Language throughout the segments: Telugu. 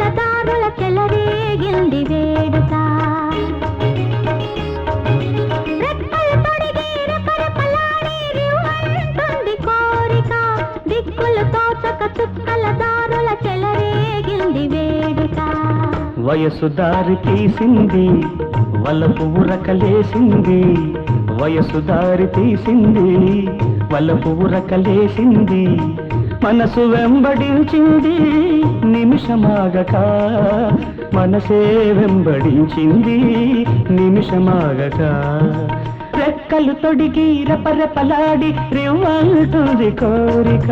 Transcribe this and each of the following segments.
చుక్కల దారుల చెలరేగింది వేడుక రెక్కలు తొడిగి రెపరెపలాడి రివ్వంటుంది కోరిక దిక్కులు తోచక చుక్కల దారుల చెలరేగింది వేడుక వయసు దారి తీసింది వలపు ఉరకలేసింది వయసు దారి తీసింది వలపు ఉరకలేసింది మనసు వెంబడించింది నిమిషమాగక మనసే వెంబడించింది నిమిషమాగక రెక్కలు తొడిగి రెపరెపలాడి రివ్వంటుంది కోరిక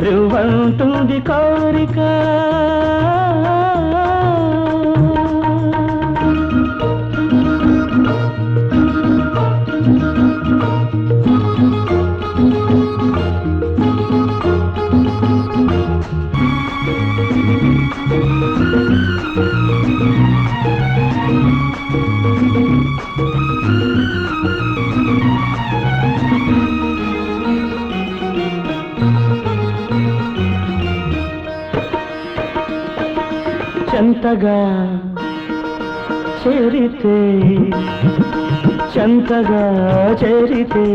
రివ్వంటుంది కోరిక చెంతగా చేరితే చెంతగా చేరితే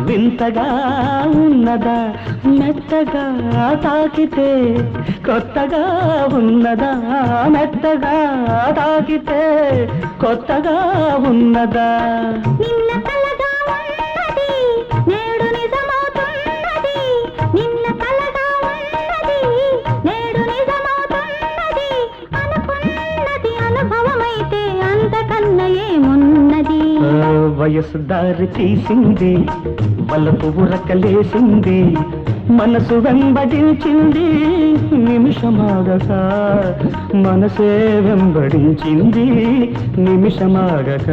వింతగా ఉన్నదా మెత్తగా తాకితే కొత్తగా ఉన్నదా మెత్తగా తాకితే కొత్తగా ఉన్నదా నిన్న కలగా ఉన్నది నేడు నిజమవుతున్నది నిన్న కలగా ఉన్నది నేడు నిజమవుతున్నది అనుకున్నది అనుభవమైతే అంతకన్నా ఏమున్నది వయసు దారి తీసింది వలపు ఉరకలేసింది మనసు వెంబడించింది నిమిషమాగక మనసే వెంబడించింది నిమిషమాగక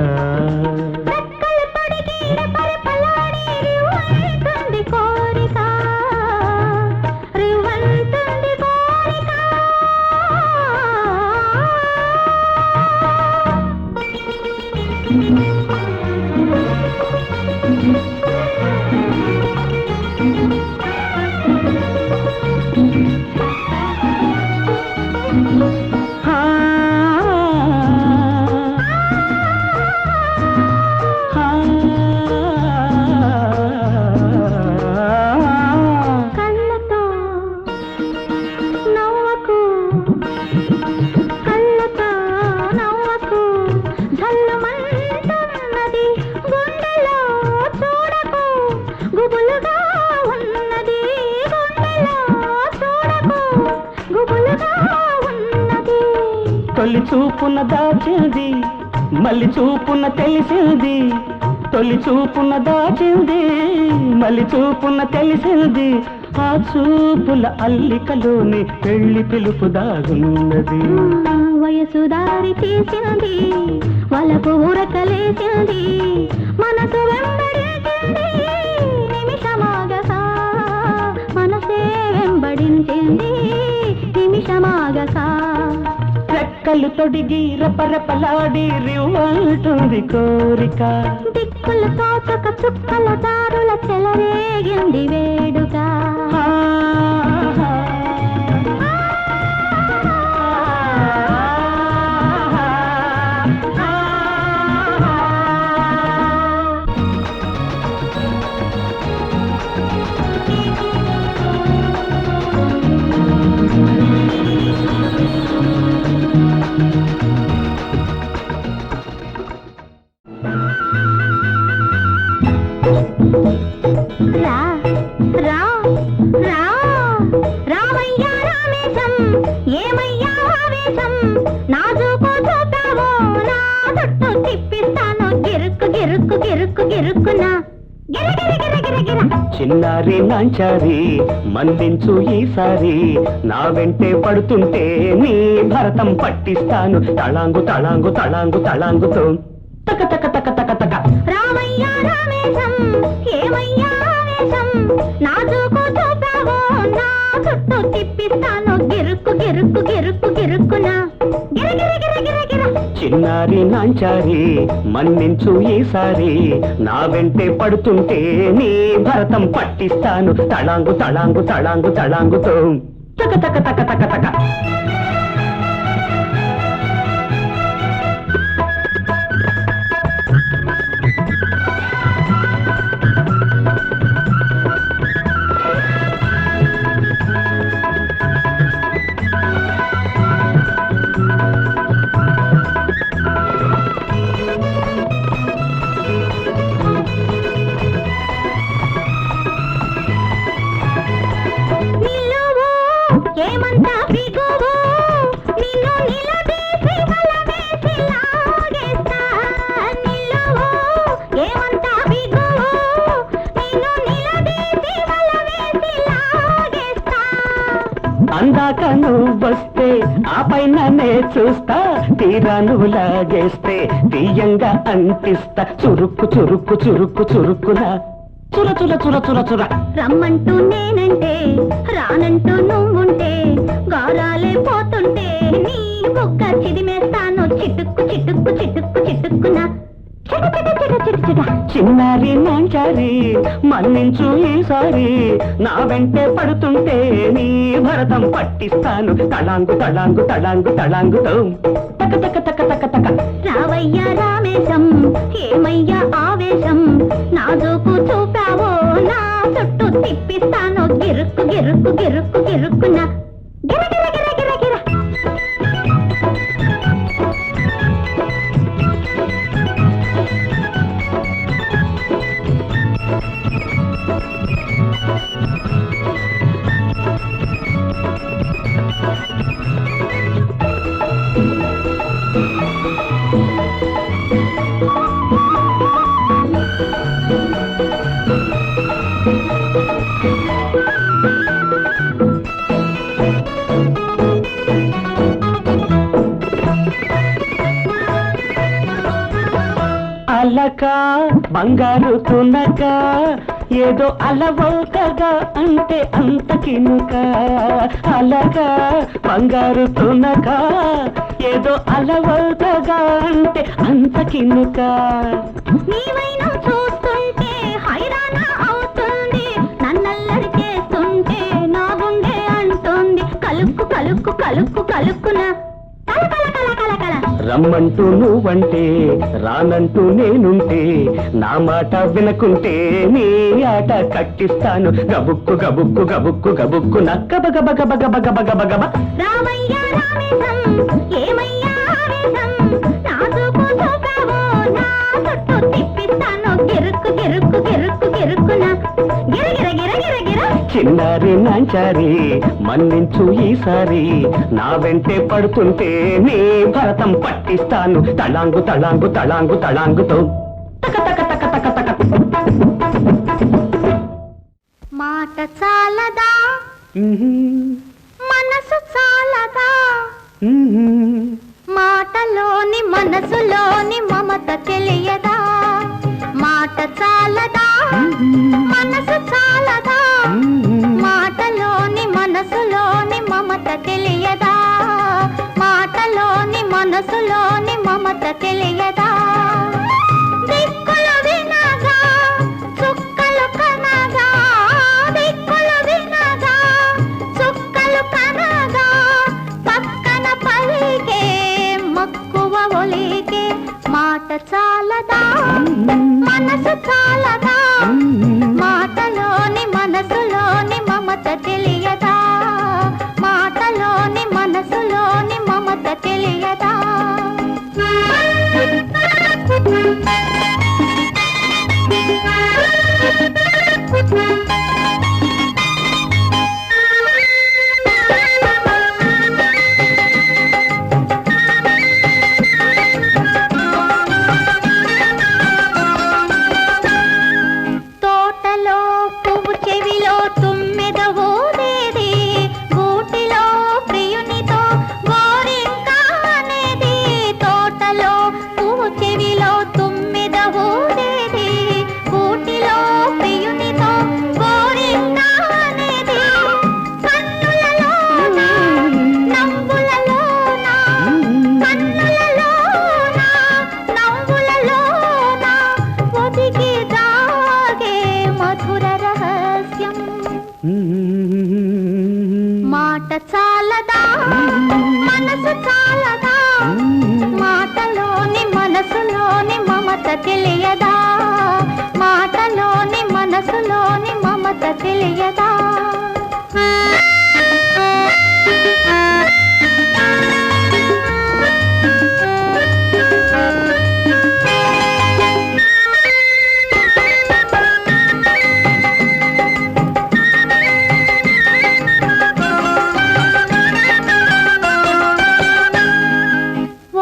రెక్కలు తొడిగి రెపరెపలాడి రివ్వంటుంది కోరిక రివ్వంటుంది కోరిక కళ్ళతో నవ్వకు కళ్ళతో నవ్వకు ఝల్లుమంటున్నది గుండెలో చూడకు గుబులుగా ఉన్నది గుండెలో చూడకు గుబులుగా ఉన్నది తొలి చూపున దాచింది మళ్ళీ చూపున తెలిసింది తొలి చూపున దాచింది మళ్ళీ చూపున తెలిసింది ఆ చూపుల అల్లికలోని పెళ్లి పిలుపు దాగున్నది వయసు దారి తీసింది వలపు ఉరకలేసింది మనసు వెంబడించింది నిమిషమాగక మనసే వెంబడించింది నిమిషమాగక రెక్కలు తొడిగి రెపరెపలాడి రివ్వంటుంది కోరిక దిక్కులు తోచక చుక్కల దారుల చెలరేగింది వేడుక రా రా రా రామయ్యా రామేశం ఏమయ్యా ఆవేశం నాజుకు చూపావో నా చుట్టూ తిప్పిస్తాను గిరుక్కు గిరుక్కు గిరుక్కు గిరుక్కునా చిన్నారి నాంచారి మందించు ఈసారి నా వెంటే పడుతుంటే నీ భరతం పట్టిస్తాను తళాంగు తళాంగు తళాంగు తళాంగుతో తక తక తక తక తక రామయ్యా రామేశం ఏమయ్యా ఆవేశం నాజుకు చూపావో నా చుట్టూ తిప్పిస్తాను గిరుక్కు గిరుక్కు గిరుక్కు గిరుక్కునా చిన్నారి నాంచారి మన్నించు ఈసారి నా వెంటే పడుతుంటే నీ భరతం పట్టిస్తాను తళాంగు తళాంగు తళాంగు తళాంగుతో తక తక తక తక తక. నిలువు ఏమంతా బిగువు నిన్ను నిలదీసి బలవేసి లాగేస్తా నిలువు ఏమంతా బిగువు నిన్ను నిలదీసి బలవేసి లాగేస్తా అందాక నువ్వొస్తే ఆ పైన నే చూస్తా, తీరా నువ్వు లాగేస్తే తీయంగా అనిపిస్తా. చురుక్కు చురుక్కు చురుక్కు చురుక్కులా చుర చుర చుర చుర చుర. రమ్మంటూ నేనంటే రానంటూ నువ్వుంటే గారాలే పోతుంటే నీ బుగ్గ చిదిమేస్తాను చిటుక్కు చిటుక్కు చిటుక్కు చిటుక్కున చిట చిట చిట చిట చిట. చిన్నారి నాంచారి మన్నించు ఈసారి, నా వెంటే పడుతుంటే నీ భరతం పట్టిస్తాను. తళాంగు తళాంగు తళాంగు తళాంగుతో తక తక తక తక తక. రావయ్యా రామేశం ఏమయ్యా ఆవేశం, నాజూకు చూపావో నా చుట్టూ తిప్పిస్తాను గిరుక్కు గిరుక్కు గిరుక్కు గిరుక్కున గిర గిర గిర గిర గిర. అలక బంగారు తునక ఏదో అలవోకగా అంటే అంత కినుక. అలక బంగారు తునక ఏదో అలవోకగా అంటే అంత కినుక. నీవైనా చూస్తుంటే హైరాణ అవుతుంది, నన్నల్లరి చేస్తుంటే నా గుండె అంటుంది కలుక్కు కలుక్కు కలుక్కు కలుక్కున కల కల కల కల కల. రమ్మంటూ నువ్వంటే రానంటూ నేనుంటే నా మాట వినకుంటే నీ ఆట కట్టిస్తాను. గబుక్కు గబుక్కు గబుక్కు గబుక్కు నక్కబ గబ గబ గబ గబ గబ గబ. రామయ్యా రామేశం ఏమయ్యా ఆవేశం, నాజూకు చూపావో నా చుట్టూ తిప్పిస్తాను గిరుక్కు గిరుక్కు గిరుక్కు గిరుక్కున గిర గిర గిర గిర గిర. చిన్నారి నాంచారి మన్నించు ఈసారి, నా వెంటే పడుతుంటే నీ భరతం పట్టిస్తాను. తళాంగు తళాంగు తళాంగు తళాంగుతో తక తక తక తక తక. మాట చాలదా మనసు చాలదా, మాటలోని మనసులోని మమత తెలియదా. మాట చాలదా మనసు చాలదా, మాటలోని మనసులోని మమత తెలియదా. మాటలోని మనసులోని మమత తెలియదా. దిక్కులు వినగా చుక్కలు కనగా, దిక్కులు వినగా చుక్కలు కనగా, పక్కన పలికే మక్కువ ఒలికే. మాట చాలదా మనసు చాలదా, మాటలోని మనసులోని మమత తెలియదా. మాటలోని మనసులోని మమత తెలియదా. తోటలో పువ్వు చెవిలో తుమ్మెద ఊదేది, గూటిలో ప్రియునితో గోరింకానే చాలదా మాటలోని మనసులోని మమత తెలియదా మాటలోని మనసులోని మమత తెలియదా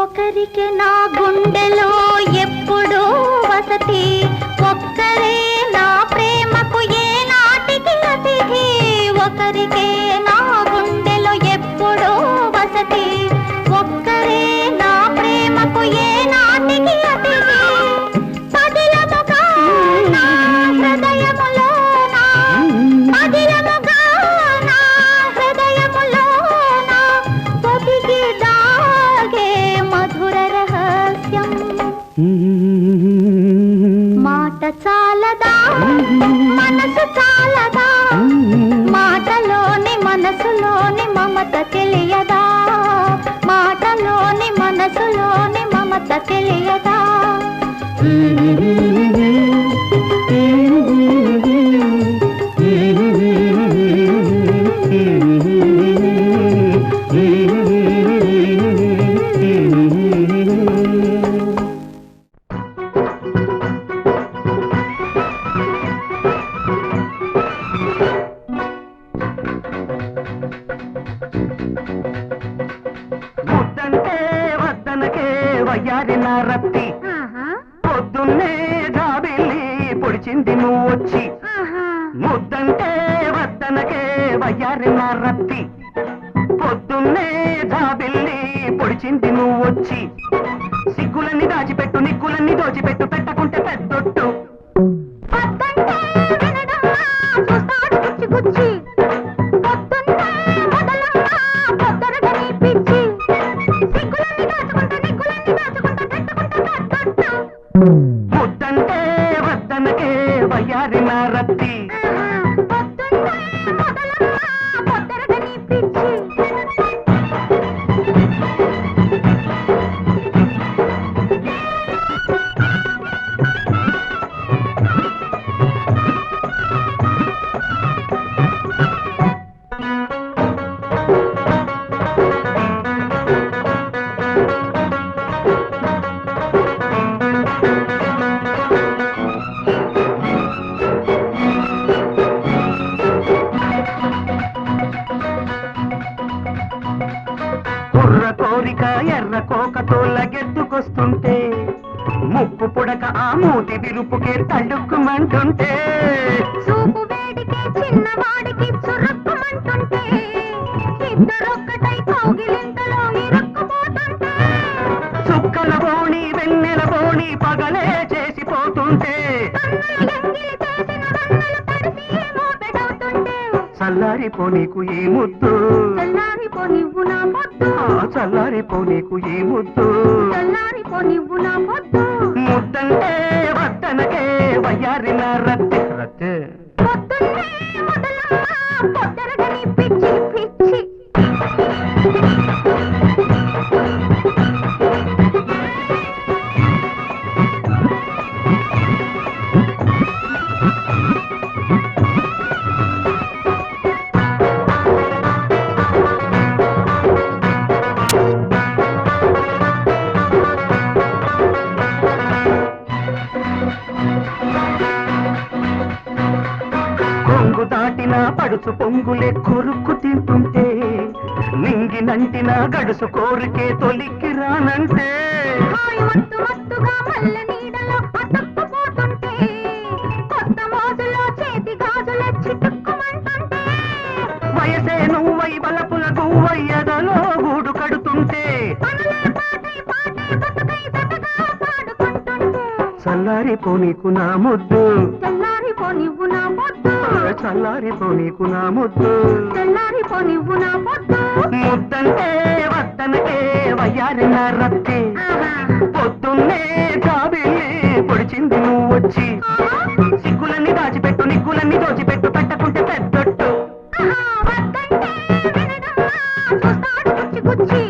ఒకరికి నా గుండెలో ఎప్పుడూ వసతి ఒక్కరే నా ప్రేమకు ఏ నాటికి అతిథి ఒకరికే నా గుండెలో ఎప్పుడూ వసతి ఒక్కరే నా ప్రేమకు ఏ నాటికి అతిథి పదిలముగా నా హృదయములోన పదిలముగా నా హృదయములోన పొదిగి దాగే మధుర రహస్యం మాట చాలదా మనసు చాలదా మాటలోని మనసులోని మమత తెలియదా మాటలోని మనసులోని మమత తెలియదా ముద్దంటే వద్దనకే వయ్యారిన రత్తి పొద్దున్నే జాబిల్లి పొడిచింది నువ్వు వచ్చి ముద్దంటే వద్దనకే వయ్యారిన రత్తి పొద్దున్నే జాబిల్లి పొడిచింది నువ్వు వచ్చి సిగ్గులన్నీ దాచిపెట్టు నిగ్గులన్నీ దోచిపెట్టు పెట్టకుంటే పెద్దొట్టు ముద్దంటే వద్దనకే వయ్యారిన రత్తి కుర్ర కోరిక ఎర్ర కోకతో లగెత్తుకొస్తుంటే ముప్పు పుడక ఆ మూతి విరుపుకే తడుక్కుమంటుంటే చూపు వేడికి చిన్నవాడికి చురుక్కుమంటుంటే ఇద్దరొక్కటై కౌగిలింతలో ఇరుక్కుపోతుంటే చుక్కల బోణి వెన్నెల బోణి పగలే చేసిపోతుంటే చల్లారిపో నీకు ఈ ముద్దు చల్లారిపో నువ్వు నా పొద్దు చల్లారిపో నీకు ఈ ముద్దు చల్లారిపో నువ్వు నా పొద్దు ముద్దంటే వద్దనకే వయ్యారిన రత్తి రత్తి పొద్దున్నే మొదలమ్మ పొద్దరగని పిచ్చి పిచ్చి కొంగు దాటిన పడుచు పొంగులే కొరుక్కు తింటుంటే నింగినంటిన గడుసు కోరికే తొలికి రానంటే మత్తు మత్తుగా మల్ల నీడలో అతుక్కుపోతుంటే కొత్త మోజులో చేతి గాజుల చిటుక్కుమంటుంటే వయసే నువ్వై బలపుల గువ్వయ్యదలో గూడు కడుతుంటే చల్లారిపో నీకు నా ముద్దు చల్లారిపో నువ్వు నా పొద్దు చల్లారిపో నీకు నా ముద్దు చల్లారిపో నువ్వు నా పొద్దు ముద్దంటే వద్దనకే వయ్యారిన రత్తి పొద్దున్నే జాబిల్లి పొడిచింది నువ్వు వచ్చి సిగ్గులన్నీ దాచిపెట్టు నిగ్గులన్నీ దోచిపెట్టు పెట్టకుంటే పెద్దొట్టు వద్దంటే వినడమ్మా చూస్తాడు గుచ్చి గుచ్చి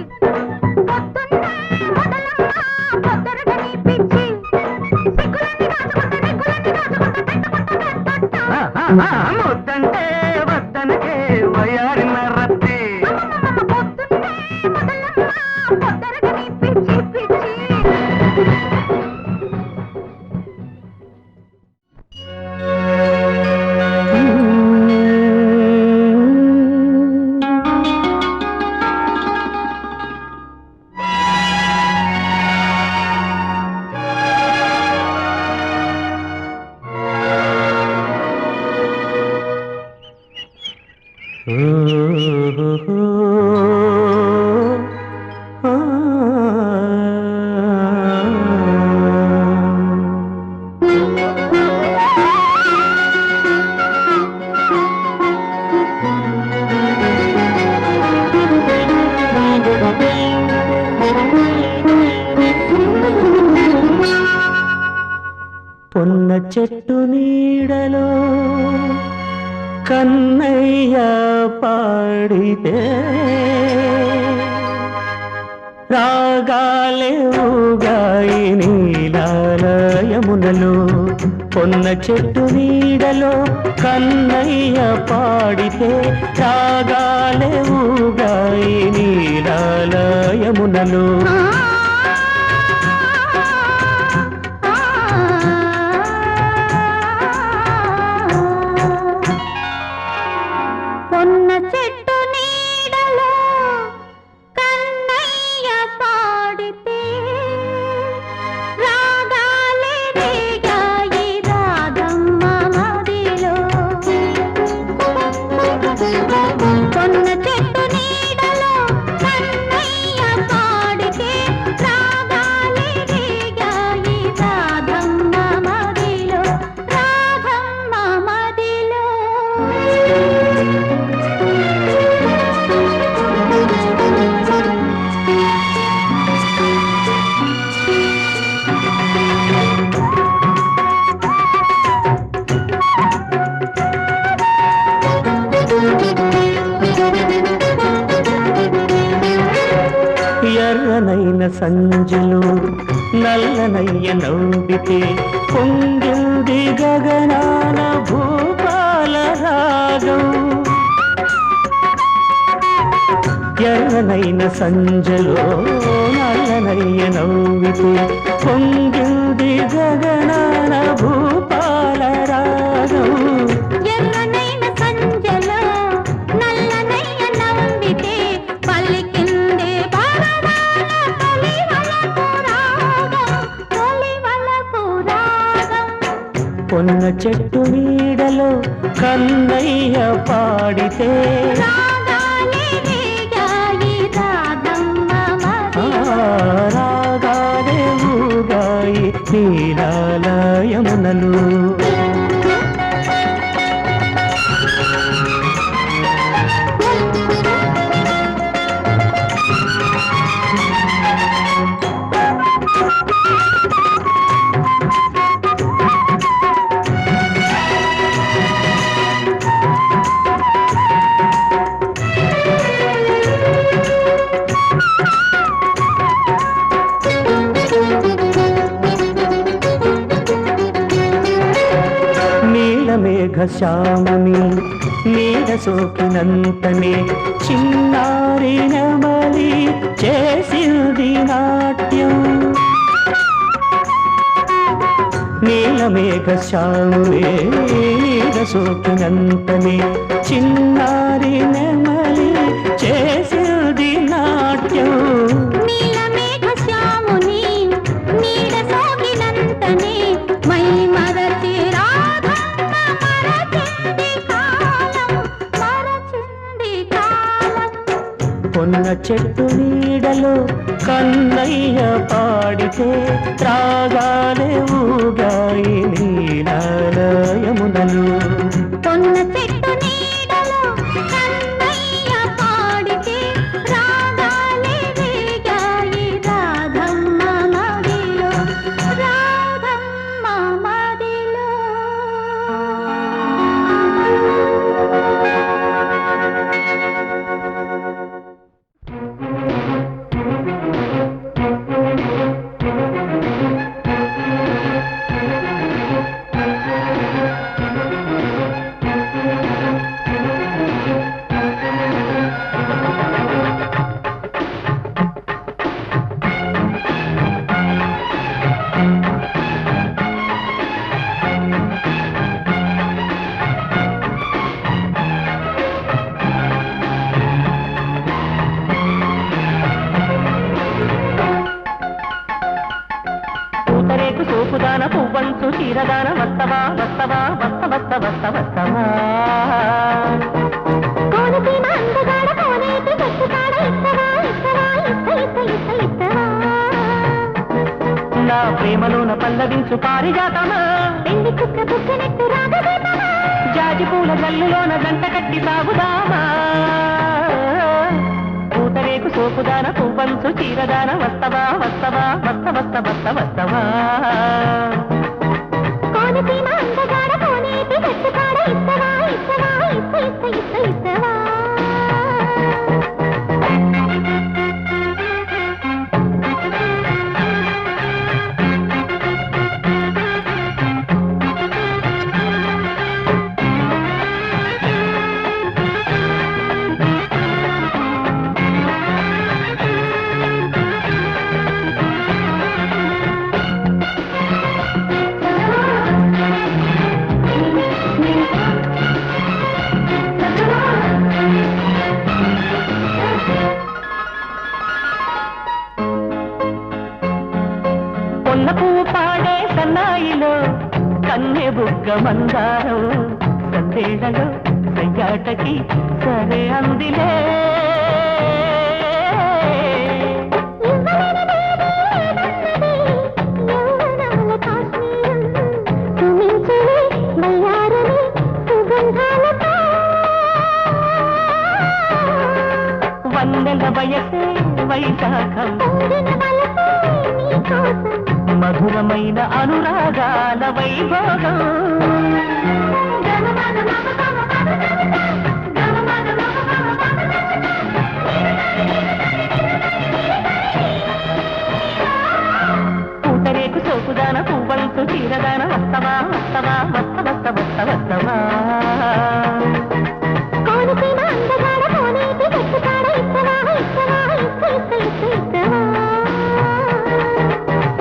వద్దంటే వద్దనకే వయారిన రత్తి పొన్న చెట్టు నీడలో కన్నయ్య పాడితే రాగాలే ఊగాయి నీలాలయమునలో పొన్న చెట్టు నీడలో కన్నయ్య పాడితే రాగాలే ఊగాయి నీలాలయమునలో ఎర్రనైన సంజలు నల్లనయ్య నవ్వితే పొంగిల్ది గగనాన భూపాల రాగం ఎర్రనైన సంజలో నల్లనయ్య నవ్వితే పొంగిల్ది గగనాన భూపాల రాగం ఎర్రనైన సంజలో నల్లనయ్య నవ్వితే పలికిందే పరమాల తొలివలపు రాగం పొన్న చెట్టు నీడలో కన్నయ్య పాడితే రాగాలే ఊగాయి నీలాలయమునలు మేఘశ్యాముని నీడ సోకినంతనే చిన్నారి నమలి చేసింది నాట్యం నీలమేఘశ్యాముని నీడ సోకినంతనే చిన్నారి నమలి చేసింది నాట్యం నీలమేఘశ్యాముని నీడ సోకినంతనే మై మరచి పొన్న చెట్టు నీడలో కన్నయ్య పాడితే రాగాలే ఊగాయి నీలాలయమునలు పొన్న చెట్టు నీడలో కన్నయ్య పాడితే రాగాలే రేగాయి రాధమ్మ మదిలో రాధమ్మ మదిలో చీరదాన వస్తవా వస్తవా వస్త వస్త వస్త వస్తవా కోనసీమ అందగాడ కోనేటి చెట్టుకాడ ఇస్తవా ఇస్తవా ఇస్త ఇస్త ఇస్త ఇస్తవా నా ప్రేమలోన పల్లవించు పారిజాతమా పెళ్లి కుక్క బుక్కనెట్టు రాగవేతమా జాజి పూల జల్లులోన గంట కట్టి సాగుదామా పూతరేకు సోపుదాన పువ్వంచు చీరదాన వస్తవా వస్తవా వస్త వస్త వస్త వస్తవా కోనసీమ అందగాడ కోనేటి చెట్టుకాడ ఇస్తవా ఇస్తవా ఇస్త ఇస్త ఇస్త ఇస్తవా పొన్న పువ్వు పాడే సన్నాయిలో కన్నె బుగ్గ మందారం సందేళలో సయ్యాటకి సరే అందిలే వన్నెల వయసే వైశాఖం మధురమైన అనురాగాల వైభోగం పూతరేకు సోపుదాన పువ్వంతు చీరదాన వస్తవా వస్తవా వస్త వస్త వస్త వస్తవా కోనసీమ అందగాడ కోనేటి చెట్టుకాడ ఇస్తవా ఇస్తవా ఇస్త ఇస్త ఇస్త ఇస్తవా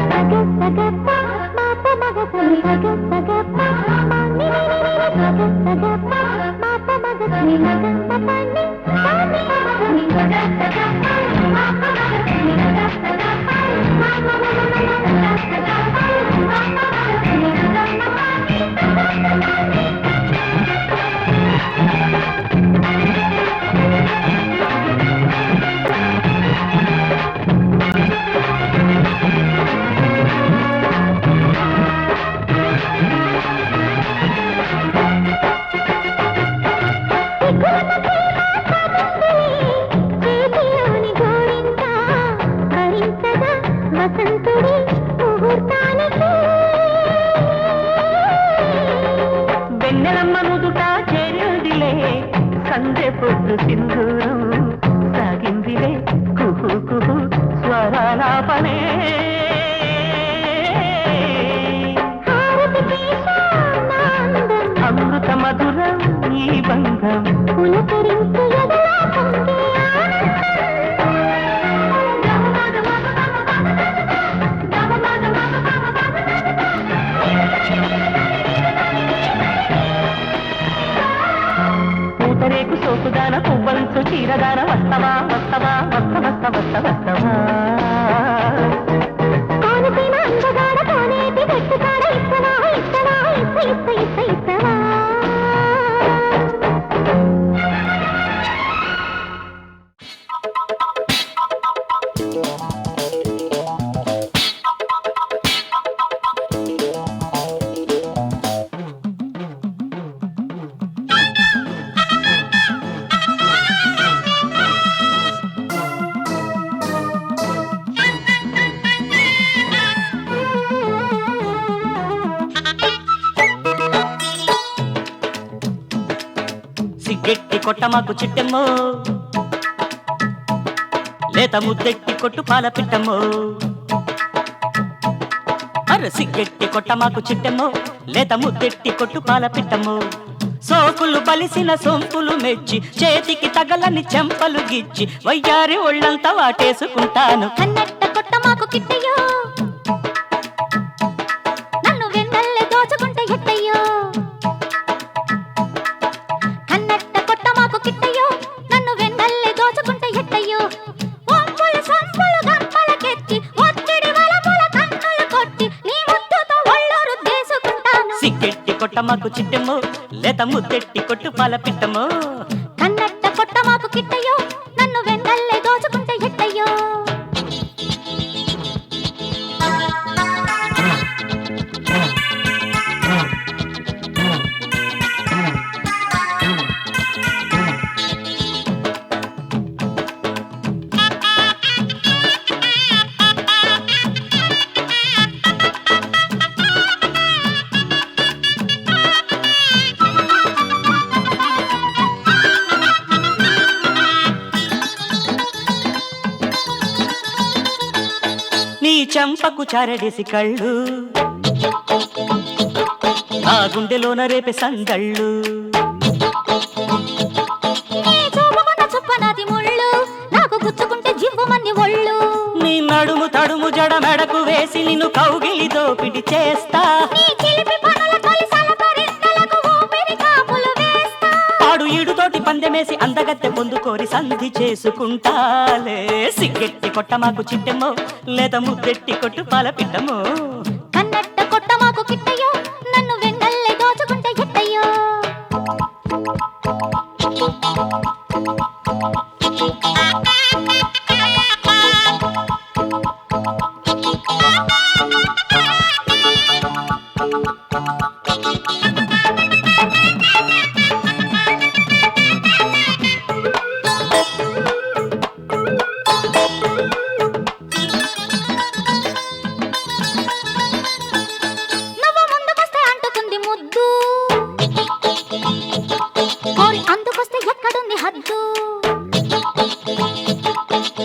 సగ సగ మాప మగ సరి సగ సగ మాని సగ సగ మాప మగ సరి మగ పని పాని సరి సగ సగ మాప మగ సరి సగ సగ మాప మగ సరి సగ సగ మాప మగ సరి సగ వసంతుడి ముహూర్తానికి వెన్నెలమ్మ నుదుట చేరుదిలే సందె పొద్దు సింధూరం సాగిందిలే కుహు కుహు స్వరాలాపనే అమృత మధురం ఈ బంధం పులకరించు ఎదలా పొంగే పూతరేకు సోపుదాన పువ్వంచు చీరదాన వస్తవా వస్తవా వస్త వస్త వస్త వస్తవా కోనసీమ అందగాడ కోనేటి చెట్టుకాడ ఇస్తవా ఇస్తవా ఇస్త ఇస్త ఇస్త ఇస్తవా సిగ్గెట్టి కొట్ట మాకు చిట్టెమ్మో లేత ముద్దెట్టి కొట్టు పాల పిట్టమ్మో అర సిగ్గెట్టి కొట్ట మాకు చిట్టెమ్మో లేత ముద్దెట్టి కొట్టు పాల పిట్టమ్మో సోకులు బలిసిన సొంపులు మెచ్చి చేతికి తగలని చెంపలు గిచ్చి వయ్యారి ఒళ్ళంతా వాటేసుకుంటాను కన్నట్ట కొట్ట మాకు కిట్టయ్యో నన్ను వెన్నల్లే దోచుకుంటే ఎట్టయ్యో కన్నట్ట కొట్ట మాకు కిట్టయ్యో నన్ను వెన్నల్లే దోచుకుంటే ఎట్టయ్యో ఒంపులు సొంపులు గంపలకెత్తి ఒత్తిడి వలపుల కన్నులు కొట్టి నీ ముద్దుతో ఒళ్ళూరు దేశుకుంటే కొట్టమాకు చిట్టెమ్మో లేత ముద్దెట్టి కొట్టు పాల పిట్టమో కన్నట్ట కొట్టమాకు కిట్టయ్యో నన్ను వెన్నల్లే దోచుకుంటే ఎట్టయ్యో నీ చంపకు చారడేసి కళ్ళు ఆ గుండెలోన రేపే సందళ్ళు చుప్పనాది ముళ్ళు నాకు గుచ్చుకుంటే జివ్వుమని ఒళ్ళు నీ నడుము తడుము జడ మెడకు వేసి నిన్ను కౌగిలి దోపిడి చేస్తా పాడు ఈడుతోటి పందెమేసి అందగత్తె పొందుకోరి సంధి చేసుకుంటాలే సిగ్గెట్టి కొట్టమాకు చిట్టెమ్మో లేదా ముద్దెట్టి కొట్టు పాల పిట్టమో కన్నట్ట కొట్టమాకు కిట్టయ్యో నన్ను వెన్నల్లే దోచుకుంటే ఎట్టయ్యో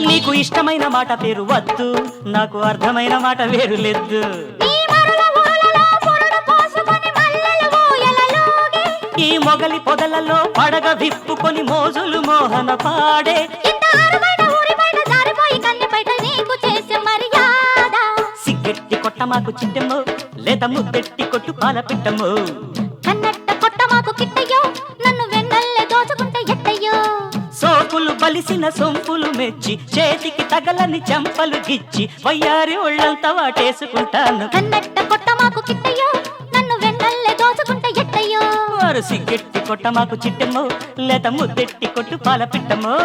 నీకు ఇష్టమైన మాట పేరు వద్దు నాకు అర్థమైన మాట వేరు లేదు ఈ మొగలి పొదలలో పడగ విప్పుకొని మోజులు మోహన పాడే సిగ్గెట్టి కొట్టమాకు చిట్టెమ్మో లేత ముద్దెట్టి కొట్టు పాల పిట్టమో కన్నట్ట కొట్టమాకు కిట్టయ్యో నన్ను వెన్నల్లే దోచుకుంటే ఎట్టయ్యో సోపులు బలిసిన సొంపులు మెచ్చి చేతికి తగలని చెంపలు గిచ్చి వయ్యారి ఒళ్ళంతా వాటేసుకుంటాను కన్నట్ట కొట్టమాకు కిట్టయ్యో నన్ను వెన్నల్లే దోచుకుంటే ఎట్టయ్యో వారు సిగ్గెట్టి కొట్టమాకు చిట్టెమ్మో లేత ముద్దెట్టి కొట్టు పాల పిట్టమో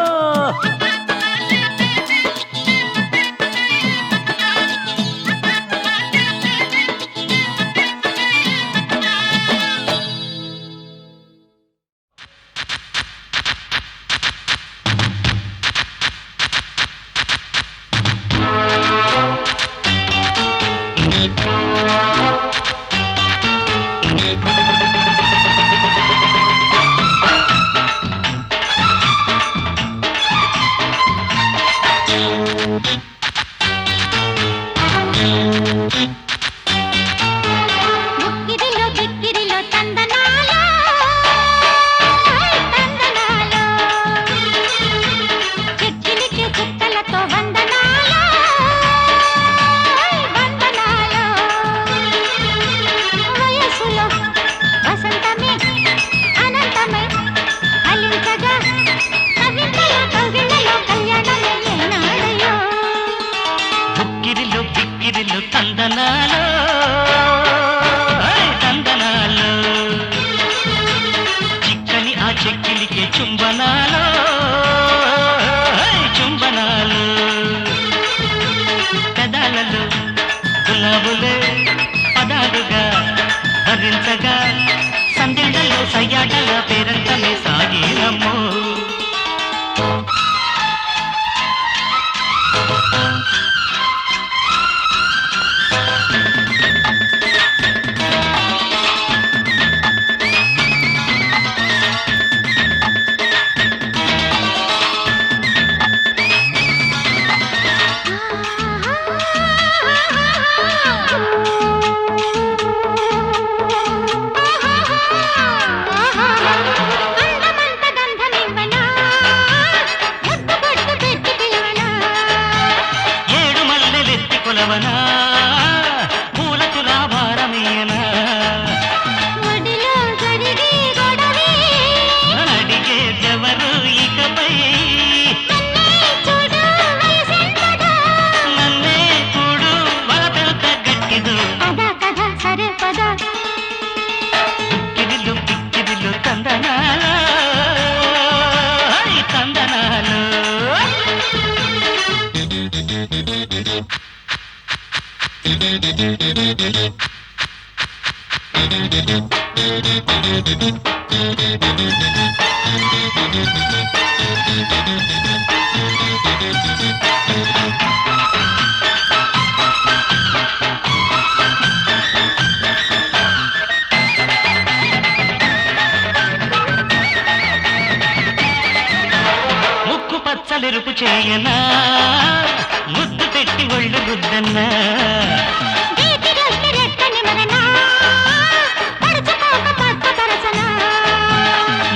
సందెళ్ళలో సయ్యాటల పేరంతమే సాగేనమ్మో ముక్కు పచ్చలెరుపు చేయనా ముద్దు పెట్టి ఒళ్ళు గుద్దన్నా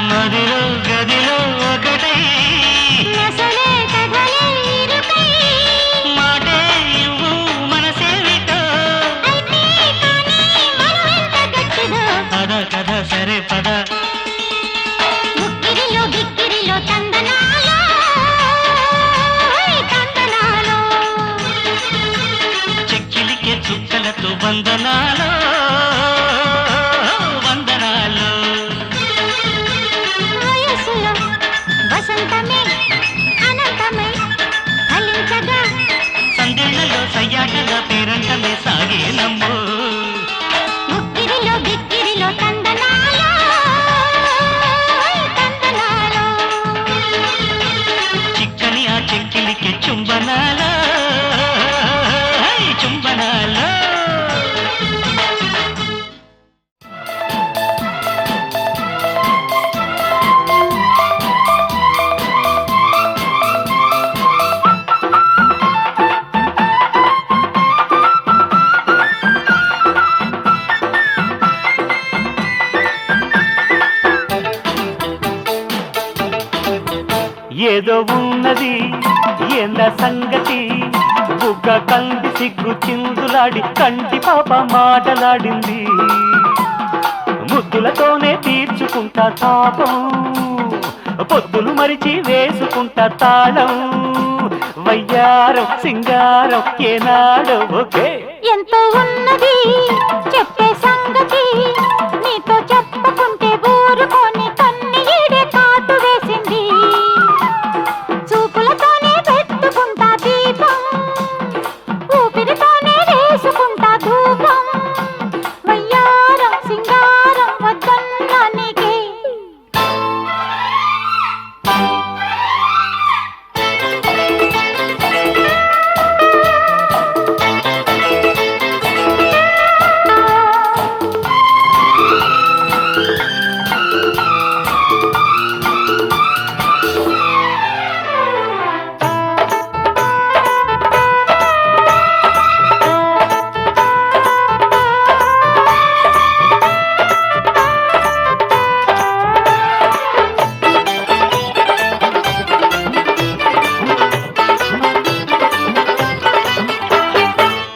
మదిలో గదిలో ఒకటై మాటే ఇవ్వు మనసేమిటో పద కథ సరే పద చెక్కిలికే చుక్కలతో వందనాలో వందనాలు వసంతమే అనంతమై ఫలించగా సందేళ్లలో సయ్యాటగా పేరంటమే సాగేనమ్మో ముక్కిరిలో బిక్కిరిలో తందనాలో తందనాలో చిక్కని ఆ చెక్కిలికి చుంబనాలో చుంబనాలో ఏదో ఉన్నది ఎంత సంగతి బుగ్గ కంది సిగ్గు చిందులాడి కంటి పాప మాటలాడింది ముద్దులతోనే తీర్చుకుంటా తాపం పొద్దులు మరిచి వేసుకుంటా తాళం వయ్యారం సింగారం ఏనాడో ఒకే ఎంతో ఉన్నది చెప్పే సంగతి నీతో చెప్పుకుంటే ఊరుకొని కన్ని ఈడే కాటు వేసింది చూపులతోనే పెట్టుకుంటా దీపం ఊపిరితోనే వేసుకుంటా ధూపం వయ్యారం సింగారం వద్దన్నా నీకే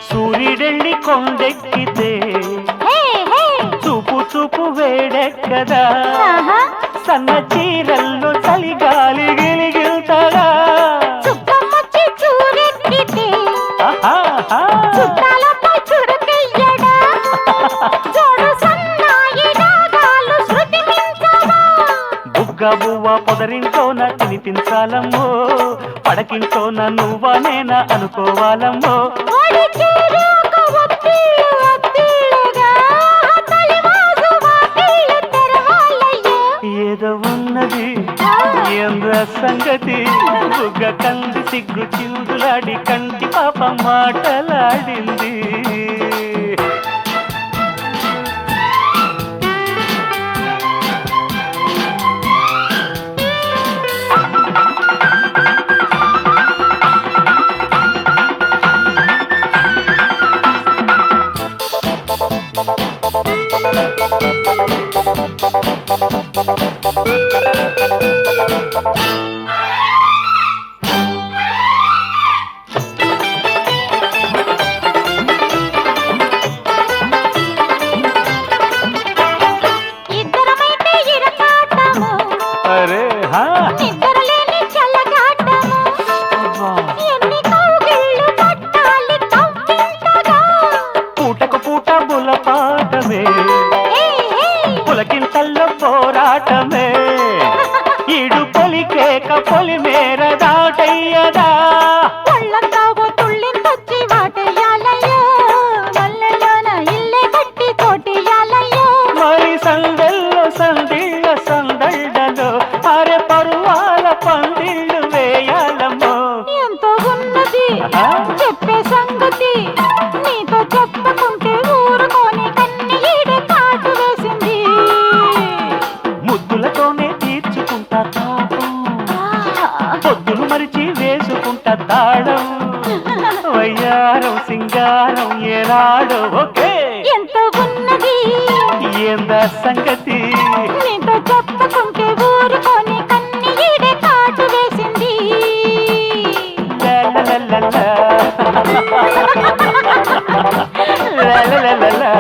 సూర్యుడెళ్ళి కొండెక్కితే చూపు చూపు వేడెక్కదా సన్న చీరల్లో చలిగాలి గిలిగిల్తదా చుక్కమ్మొచ్చి చూరెక్కితే చుట్టాలపై చురుకెయ్యడా జోడు సన్నాయి రాగాలు శృతి మించవా బుగ్గ బువ్వ పొదరింటోన తినిపించాలమ్మో పడకింటోన నువ్వా నేనా అనుకోవాలమ్మో ఓడి చేరాక ఒత్తిళ్ళు ఒత్తిళ్ళుగా తలివాసు వాకిళ్ళు తెరవాలయ్యో ఏదో ఉన్నది ఎంత సంగతి బుగ్గ కంది సిగ్గు చిందులాడి కంటి పాప మాటలాడింది చెప్పే సంగతి నీతో చెప్పుకుంటే ఊరుకోని కన్ని ఈడే కాటు వేసింది. ముద్దులతోనే తీర్చుకుంటా తాపం, పొద్దులు మరిచి వేసుకుంటా తాళం. వయ్యారం సింగారం ఏనాడో ఒకే ఎంత ఉన్నది ఏందా సంగతి నీతో చెప్పుకుంటే ఊరుకోని కన్ని ఈడే కాటు వేసింది. లలలలలా. లలలలలా.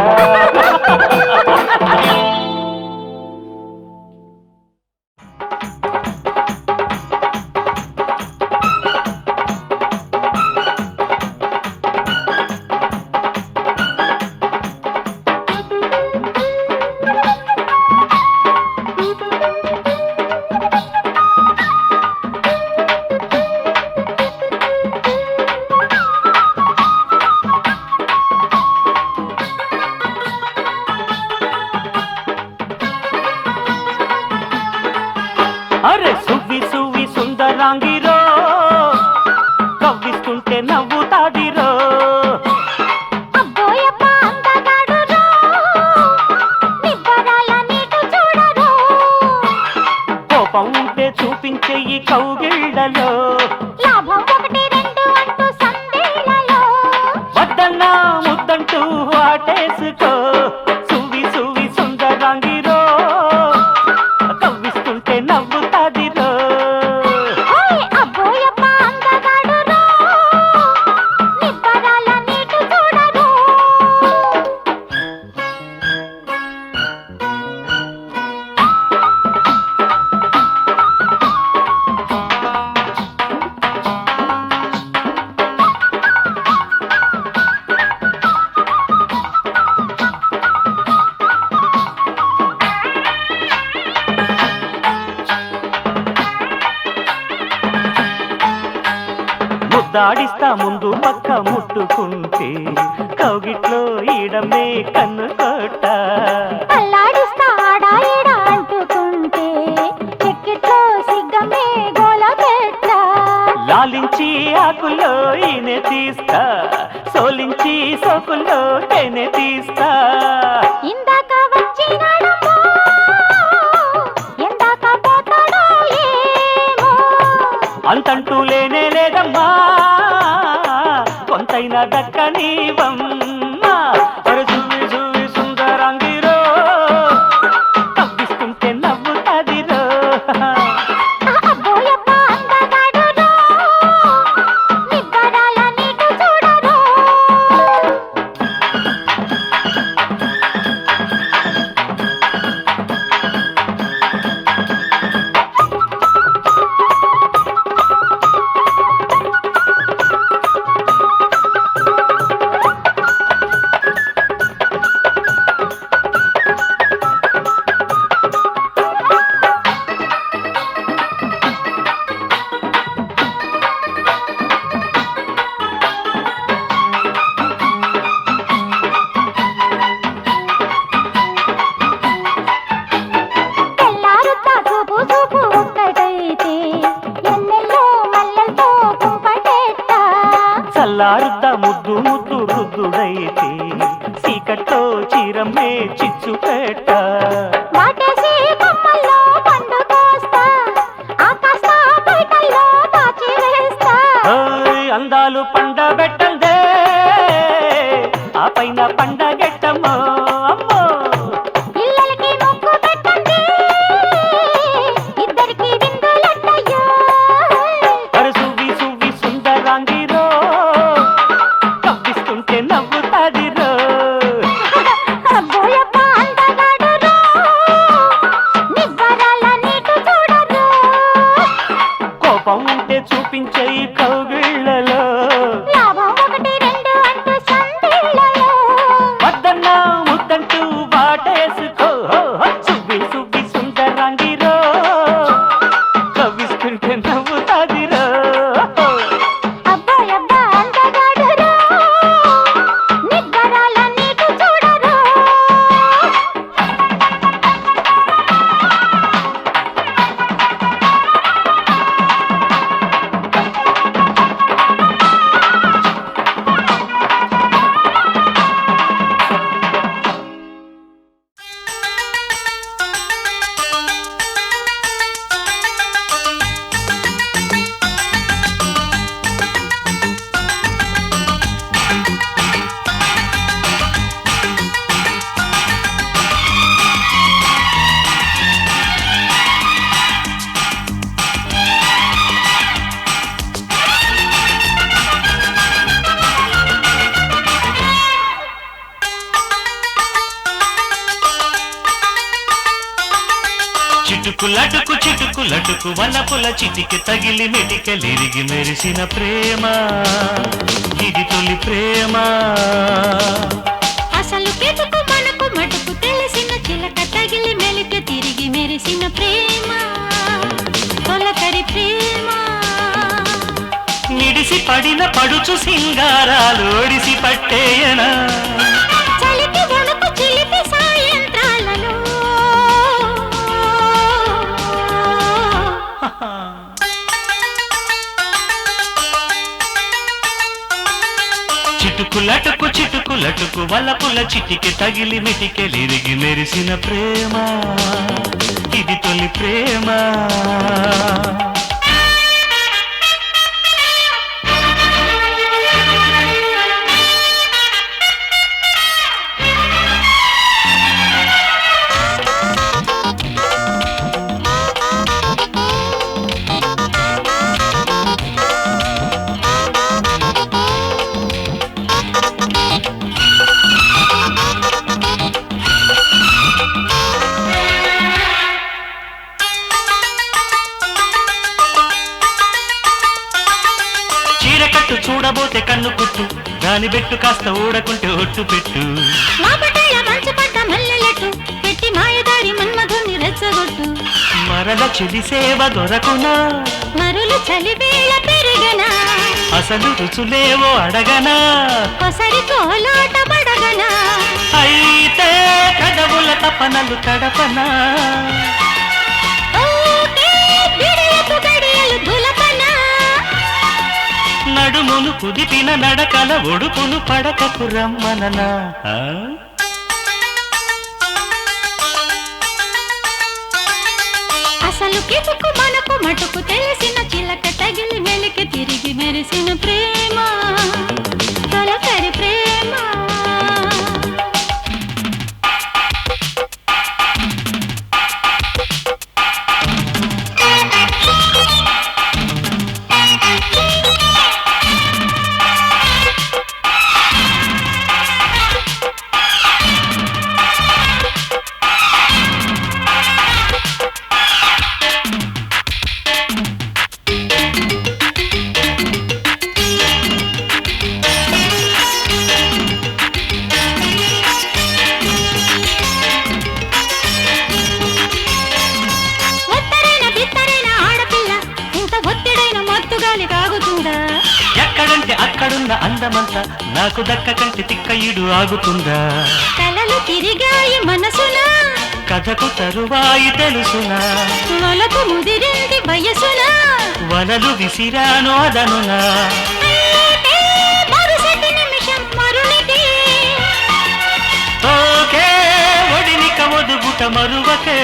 అరే సువ్వి సువ్వి సుందరాంగిరో, కవ్విస్తుంటే నవ్వుతాదిరో. అబ్బోయప్ప అందగాడురో, నిబ్బరాల నీటు చూడరో. కోపం ఉంటే చూపించే ఈ కౌగిళ్ళలో, లాభం ఒకటి రెండు అంటూ సందేలలో. వద్దన్నా ముద్దంటూ ఆటేసుకో. సువ్వి సువ్వి సుందరాంగిరో, కవ్విస్తుంటే నవ్వుతాదిరో. ఓయ్ అబ్బోయప్ప అందగాడురో, నిబ్బరాల నీటు చూడరో. ముద్దాడిస్తా ముందు పక్క ముట్టుకుంటే, కౌగిట్లో ఈడమే కన్ను కొట్ట. అల్లాడిస్తా ఆడా ఈడా అంటుకుంటే, చెక్కిట్లో సిగ్గమే గోల పెట్ట. లాలించి ఆకుల్లో ఈనె తీస్తా, సోలించి సోకుల్లో తేనె తీస్తా. ఇందాక వచ్చినాడమ్మో, ఎందాక పోతాడో ఏమో. అంతంటూ లేనే లేదమ్మా, కొంతైనా దక్కనీవమ్మా. అరే జువి జువి సుందరాంగిరో, కవ్విస్తుంటే నవ్వుతాదిరో. అబ్బోయప్ప అందగాడురో, నిబ్బరాల నీటు చూడరో. తెల్లారుతా చూపు చూపు ఒక్కటైతే, ఎన్నెల్లో మల్లెలతో కుంపటెట్ట. చల్లారుద్దా ముద్దు ముద్దు రుద్దుడైతే, సీకట్లో చీరమ్మే చిచ్చు పెట్ట. వాటేసి కొమ్మల్లో పండు కోస్తా, ఆకాశ బయటల్లో దాచి వేస్తా. అందాలు పండబెట్టందే, ఆ పైన పండగెట్టమ్మో అమ్మో. ఇళ్ళకి ముగ్గు పెట్టండి, ఇద్దరికి విందులెట్టయ్యో. అరే సువ్వి సువ్వి సుందరాంగిరో, కవ్విస్తుంటే నవ్వుతాదిరో. అబ్బోయప్ప అందగాడురో, నిబ్బరాల నీటు చూడరో. కోపం ఉంటే చూపించే ఈ కౌగిళ్ళలో, లాభం ఒకటి రెండు అంటూ సందేలలో. వద్దన్న చిటుకులటుకు చిటుకులటుకు వలపుల చిటికి తగిలి మెటికలిరిగి మెరిసిన ప్రేమ ఇది తొలి ప్రేమ అసలు కెటుకు మనకు మటుకు తెలిసిన చిలక తగిలి మెలిక తిరిగి మెరిసిన ప్రేమ తొలకరి ప్రేమ నిడిసి పడిన పడుచు సింగారాలు ఒడిసి పట్టేయనా చలికి వణుకు చిలిపి సాయంత్రాలలో చిటుకులటుకు చిటుకులటుకు వలపుల చిటికి తగిలి మిటికెలిరిగి మెరిసిన ప్రేమ ఇది తొలి ప్రేమ చూడబోతే కన్ను కుట్టు దాని బెట్టు కాస్త ఊడకుంటే ఒట్టు పెట్టు మాపటేయ మంచు పడ్డ మల్లెలెట్టు పెట్టి మాయదారి మన్మధుని రెచ్చగొట్టు మరల చెలి సేవ దొరకునా మరులు చలివేళ పెరిగనా అసలు రుచులేవో అడగనా కొసరి కోలాట పడగనా అయితే కడవుల తపనలు తడపనా గడియపు గడియలు దులపనా నడుమును కుదిపిన నడకల ఒడుపును పడకకు రమ్మననా అసలు కిటుకు మనకు మటుకు తెలిసిన చిలక తగిలి వెలికి తిరిగి మెరిసిన ప్రేమ తొలకరి ప్రేమ ఎక్కడంటే అక్కడున్న అందమంతా నాకు దక్కకంటే తిక్కయుడు ఆగుతుందా కలలు తిరిగాయి మనసునా కథకు తరువాయి తెలుసునా మొలకు ముదిరింది వయసునా వలలు విసిరాను అదనునా మరుసటి నిమిషం మరునిది ఓకే ఒడినిక ఒదుగుట మరువకే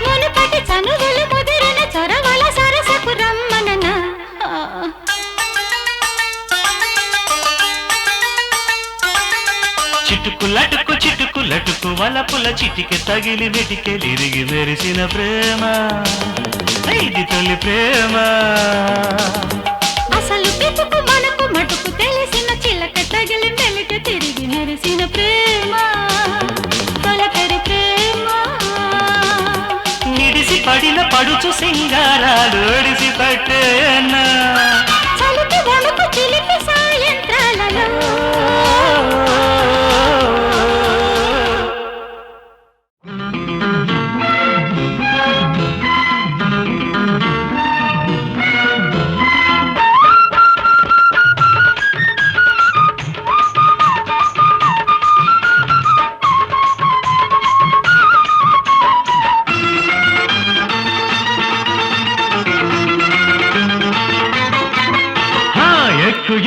మునుపటి చనువులు ముదిరిన చొరవల సరసకు రమ్మననా చిటుకులటుకు చిటుకులటుకు వలపుల చిటికి తగిలి వెటికెలిరిగి మెరిసిన ప్రేమ ఇది తొలి ప్రేమ అసలు పితుకు మనకు మటుకు తెలిసిన చిలక తగిలి మెలిక తిరిగి మెరిసిన ప్రేమ తొలకరి ప్రేమ నిడిసి పడిన పడుచు సింగారాలు ఒడిసి పట్టేనా చలికి వణుకు చిలిపి సాయంత్రాలలో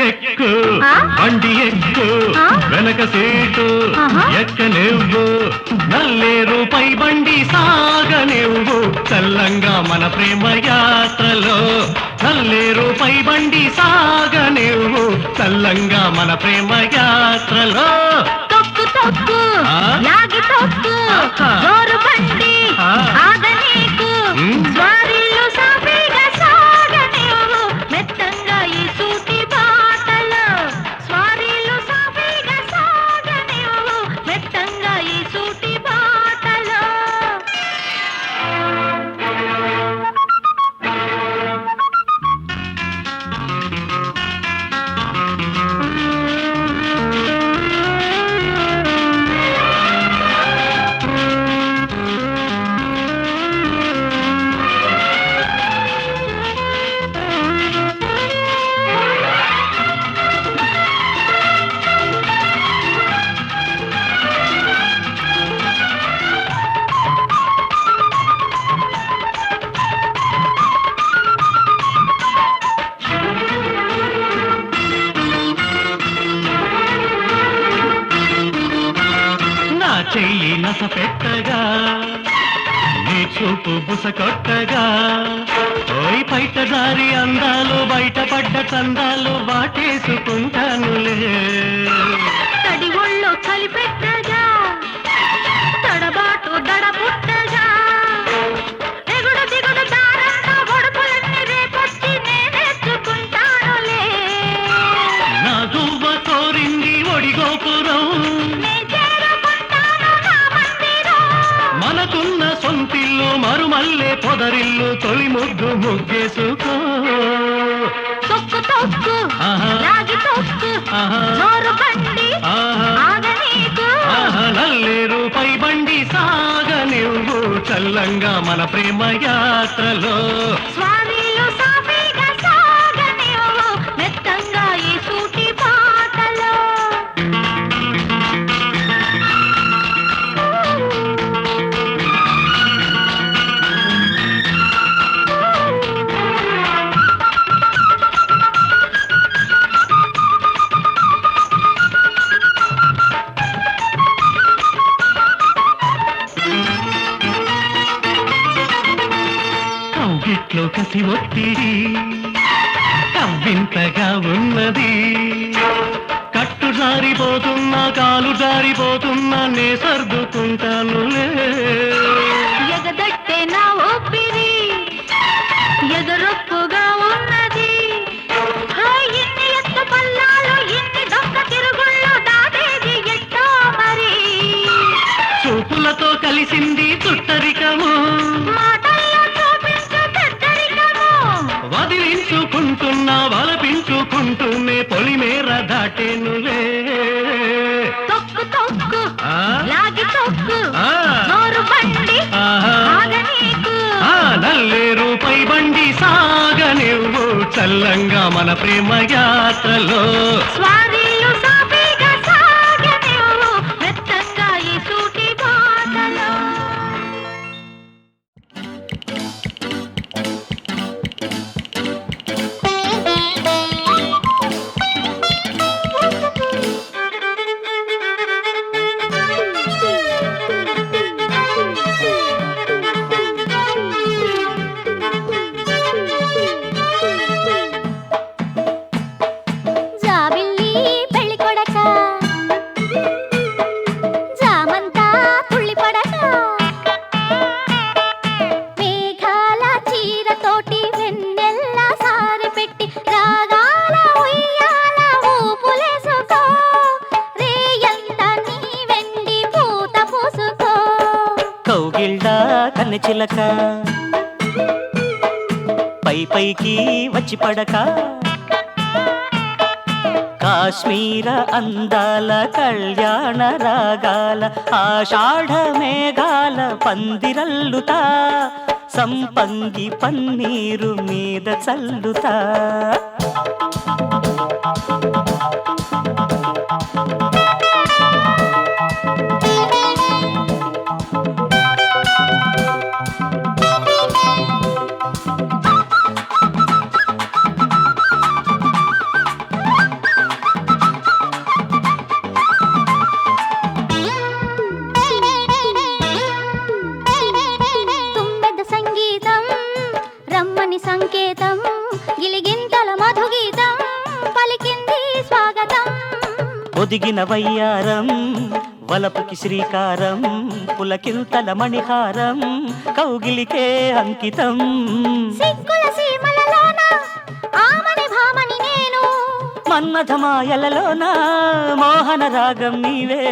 ఎక్కు బండి ఎక్కు వెనక సీటు ఎక్క నువ్వు నల్లేరు పై బండి సాగనివ్వు చల్లంగా మన ప్రేమ యాత్రలో నల్లేరు పై బండి సాగనివ్వు చల్లంగా మన ప్రేమ యాత్రలో తొక్కు తొక్కు లాగి తొక్కు జోరు బండి ఆగనీకు స్వారీలు సాఫీగా సాగనివ్వు మెత్తంగా ఈ సూటి బాటలో స్వారీలు సాఫీగా సాగనివ్వు మెత్తంగా ఈ సూటి బాటలో ఆశ పెట్టగా నీ చూపు బుస కొట్టగా ఓయ్ బయట దారి అందాలు బయటపడ్డ చందాలు వాటేసుకుంటానులే తడి ఒళ్ళో కలిపెట్టగా తడబాటు దడ పుట్టగా ఎగుడు దిగుడు దారంతా ఒడుపులన్నీ రేపొచ్చి నేనెత్తుకుంటానులే నా గువ్వ కోరింది ఒడిగోపురం నేను చేరుకుంటాను నా మందిరం మనకున్న సొంతిల్లు మరుమల్లే పొదరిల్లు తొలి ముగ్గు ముగ్గేసుకో తొక్కు తొక్కు ఆహా. లాగి తొక్కు ఆహా. నోరు బండి ఆహా. ఆగనీకు నల్లేరు పై బండి సాగనివ్వు చల్లంగా మన ప్రేమ యాత్రలో స్వామిలు సాఫీగా సాగనివ్వు మెత్తంగా ఈ సూటి పాటలో కౌగిట్లో కసి ఒత్తిడి కవ్వింతగా ఉన్నది కట్టు జారిపోతున్నా కాలు జారిపోతున్నా నే సర్దుకుంటానులే ఎగదట్టే నా ఊపిరి ఎదురొప్పుగా ఉన్నది ఎన్ని ఎత్తు పల్లాలు ఎన్ని దొంగ తిరుగుళ్ళు దాటేది ఎట్టో మరి చూపులతో కలిసింది చుట్టరికము మాటల్లో చూపించు పెద్దరికము వదిలించుకుంటున్నా వలపించుకుంటూనే పొలిమేర దాటేనులే తొక్కు తొక్కు ఆ? లాగి తొక్కు ఆ. నోరు బండి ఆహా. ఆగనీకు నల్లేరు పై బండి సాగనివ్వు చల్లంగా మన ప్రేమ యాత్రలో స్వారీలు సాఫీగా సాగనివ్వు మెత్తంగా ఈ సూటి పాటలో జాబిల్లి పెళ్లి కొడక జామంతా తుళ్ళి పడక మేఘాల చీరతోటి వెన్నెల్ల సారి పెట్టి రాగాల ఉయ్యాల ఊపులేసుకో రేయంత నీ వెండి పూత పూసుకో కౌగిళ్ళ కన్నె చిలక పై పైకి వచ్చి పడక కాశ్మీర అందాల కళ్యాణ రాగాల ఆషాఢ మేఘాల పందిరల్లుతా సంపంగి పన్నీరు మీద చల్లుతా తుమ్మెద సంగీతం రమ్మని సంకేతం గిలిగింతల మధుగీతం పలికింది స్వాగతం ఒదిగిన వయ్యారం వలపుకి శ్రీకారం పులకింతల మణిహారం కౌగిలికే అంకితం సిగ్గుల సీమలలోన ఆమని భామని నేను మన్మథమాయలలోన మోహన రాగం నీవే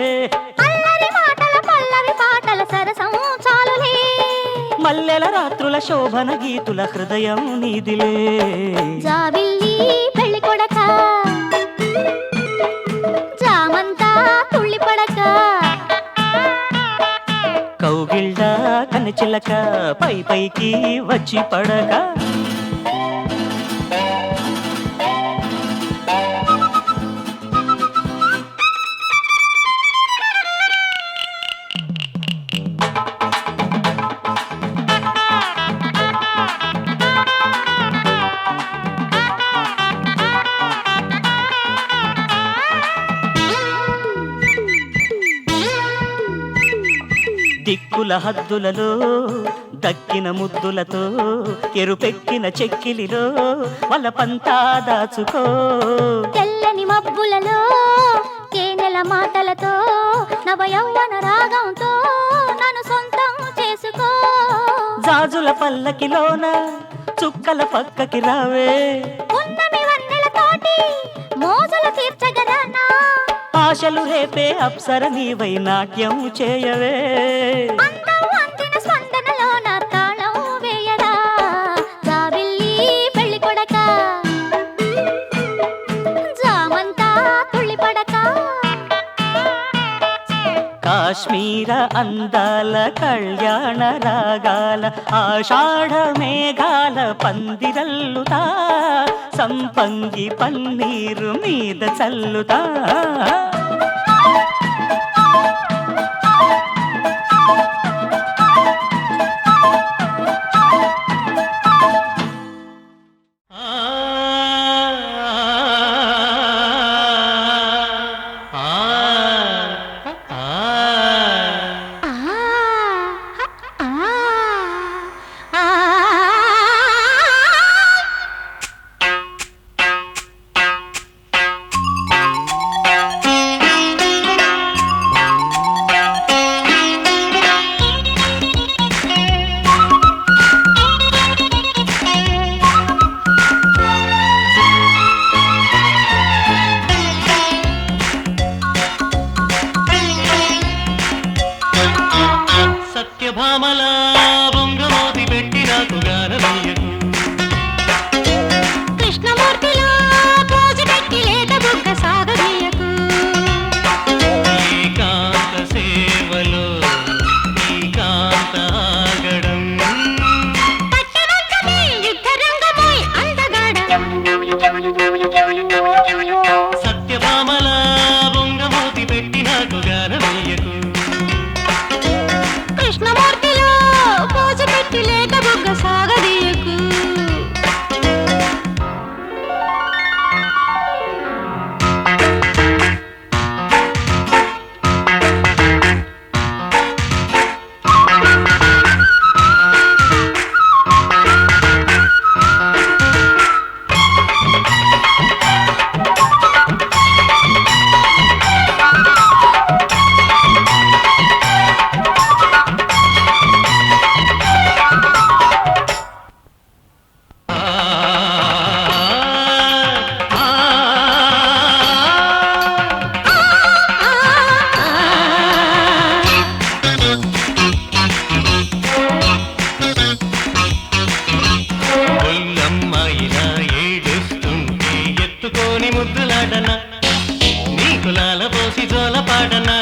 అల్లరి మాటల పల్లవి పాటల సరసం చాలులే మల్లెల రాత్రుల శోభన గీతుల హృదయం నీదిలే జాబిల్లి పెళ్లి కొడక జామంతా తుళ్ళి పడక కౌగిళ్ళ కన్నె చిలక పై పైకి వచ్చి పడక దిక్కుల హద్దులలో దక్కిన ముద్దులతో ఎరుపెక్కిన చెక్కిలిలో వలపంతా దాచుకో. తెల్లని మబ్బులలో తేనెల మాటలతో నవయౌవన రాగంతో నన్ను సొంతం చేసుకో. జాజుల పల్లకిలోన చుక్కల పక్కకి రావే. ఉన్నమి వన్నెలతోటి మోజులు తీర్చగరానా. ఆశలు రేపే అప్సర నీవై నాట్యం చేయవే. అందం అందిన స్పందనలోన తాళం వేయరా జాబిల్లి పెళ్లి కొడక జామంతా తుళ్ళి పడక. కాశ్మీర అందాల కళ్యాణ రాగాల ఆషాఢ మేఘాల పందిరల్లుతా సంపంగి పన్నీరు మీద చల్లుతా. సత్యభామల బొంగమోతి పెట్టి నాకు గానమయ్యకు. కృష్ణమూర్తిలో పోజు పెట్టి లేత బుగ్గ సాగదీయకు. ఏకాంత సేవలో ఏకాంత ఆగడం పట్టరంగమే యుద్ధరంగమై అందగాడ. సత్యభామల బొంగమోతి పెట్టి నాకు గానమయ్యకు. కృష్ణమూర్తిలో పోజు పెట్టి లేత బుగ్గ సాగదీయకు. ఒల్లమ్మాయిలా ఏడుస్తుంటే ఎత్తుకొని ముద్దులాడనా నీకు లాలబోసి జోలపాడనా.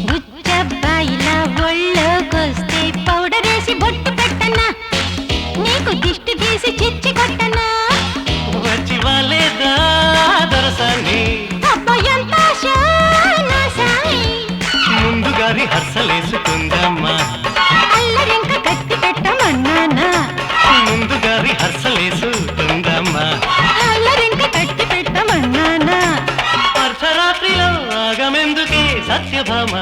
బుచ్చబ్బాయిలా ఒళ్ళోకొస్తే పౌడరేసి బొట్టు పెట్టనా నీకు దిష్టి తీసి చిచ్చి కొట్టనా. వచ్చి వాళ్ళేదా దొరసాని అబ్బాయంత సాయి ముందుగా రిహర్సలేసుకుందమ్మా. అల్లరింక కత్తి పెట్టమన్నానా. ముందుగా రిహర్సలేసుకుందమ్మా. అల్లరింక కత్తి పెట్టమన్నానా. అర్ధరాత్రిలో ఆగమెందుకే సత్యభామ.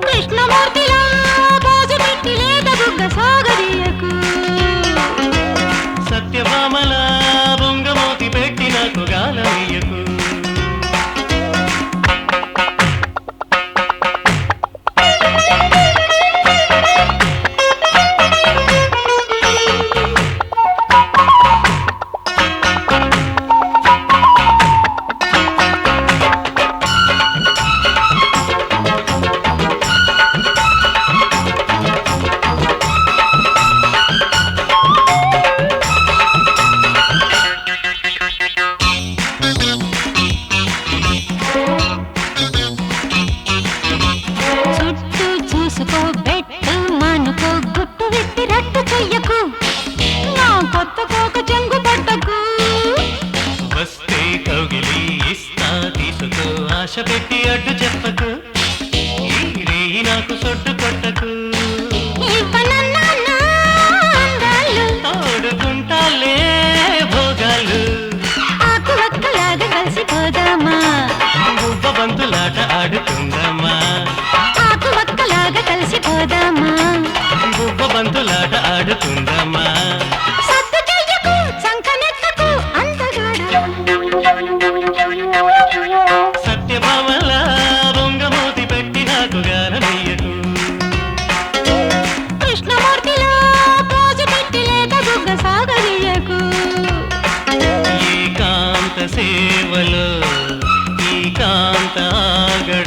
కృష్ణమూర్తిలా పోజు పెట్టి లేత బుగ్గ సాగదీయకు. సత్యభామల బొంగమోతి పెట్టి నాకు గాలమయ్యకు. చుట్టూ చూసుకో బెట్టు మానుకో గుట్టు విప్పి రట్టు చెయ్యకు. నా కొత్త కోక చెంగు పట్టకు. వస్తే కౌగిలి ఇస్తా తీసుకో ఆశ పెట్టి అడ్డు చెప్పకు. ఈ రేయి నాకు సొట్టు కొట్టకు. ఇవ్వనన్నా అందాలు తోడుకుంటాలే భోగాలు. ఆకు ఒక్కలాగా కలిసిపోదామా. గుబ్బ బంతులాట ఆడుకుందామా. సేవలో ఈ కాంతాగడు